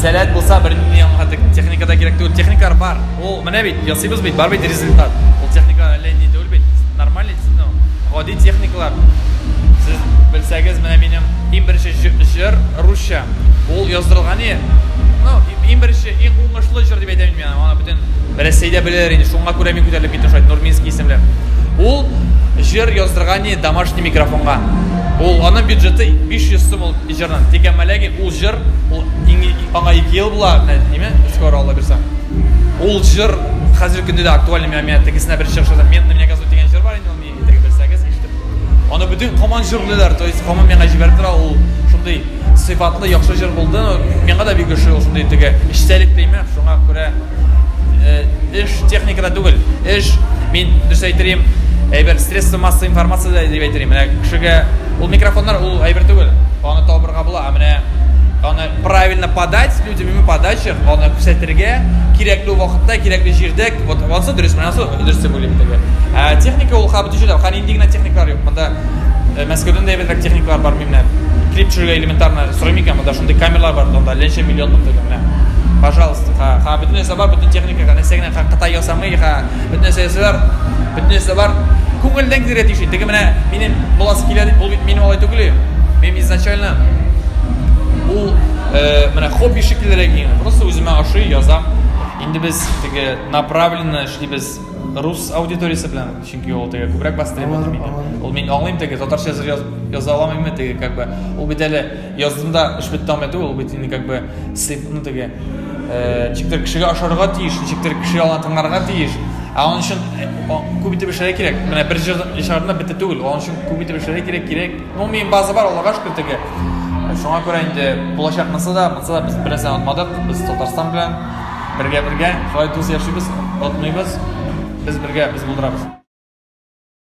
сәләт булса бер техникада керек түгел. Техникалар бар. Ол менә бит ясыйбыз бит, бар бит результат. Ол техникалар әллә инде түгел бит. Нормаль, ну, гади техникалар. Сез белсәгез, менә минем иң беренче җыр русча. Ул яздырылган иде. Ну, иң беренче, иң уңышлы җыр дип әйтәм мин. Аны бөтен Россиядә беләләр инде. Шуңа күрә мин күтәрелеп киттем шулай, Нурминский исемле. Ул җыр яздырган иде домашний микрофонга. Ул аның бюджеты 500 сум ул җырның. Тикәмәләге ул җыр, ул аңа 2 ел була, ниме? Скоро Алла бирсә. Ул җыр хәзер көндә дә актуаль. Мен тегесенә бер чыгышта мен менә газет дигән җыр бар инде, ул мин теге белсәгез ишетеп. Аны бөтен коман җырлыйлар, то есть коман миңа җибәреп тора, ул шундый сыйфатлы яхшы җыр булды. Миңа да бик ошый ул шундый теге эчтәлек димме, шуңа күрә эш техникада түгел. Эш мин дөрес әйтерим, әйбер средства массовой информации дип әйтерим. Менә кешегә ул микрофоннар ул әйбер түгел. Аны табырга була, менә аны правильно подать людям, ими подача, аны күрсәтергә кирәкле вакытта, кирәкле җирдә, вот ансы дөрес, менә ансы дөрес дип уйлыйм теге. Техника ул хәбәр төшүдә, хан инде генә техникалар юк. Монда Мәскәүдә дә әйбәтрәк техникалар бар, менә клип төшерергә элементарно сорыйм икән, монда шундый камералар бар, монда ленче миллионлык теге менә. Пожалуйста, бөтен нәрсә бар, бөтен техника, нәрсә генә Кытай ясамый, бөтен нәрсәсе бар, бөтен нәрсә бар. Күңелдән килә тиши. Теге менә минем буласы килә дип, ул бит минем алай түгел. Мен изначально ул менә хобби шикеллерәк иде. Просто үземә ашый язам. Инде без теге направленно эшлибез рус аудиториясе белән, чөнки ул теге күбрәк бастырып булыр мине. Ул мин аңлыйм теге татарча яза алмыйм теге как бы. Ул бит әле яздымда эш бетте алмады, ул бит инде как бы сыйфны теге ничектер кешегә ашарга тиеш, ничектер кеше аны тыңларга тиеш. Аның өчен күп итеп эшләргә кирәк. Менә бер җырда бетте түгел. Аның өчен күп итеп эшләргә кирәк. Ну, мин база бар, Аллага шөкер теге. Шуңа күрә инде булачак монсы да без берсе атмадык. Без Татарстан белән бергә, шулай дус яшибез, атмыйбыз. Без бергә, без булдырабыз.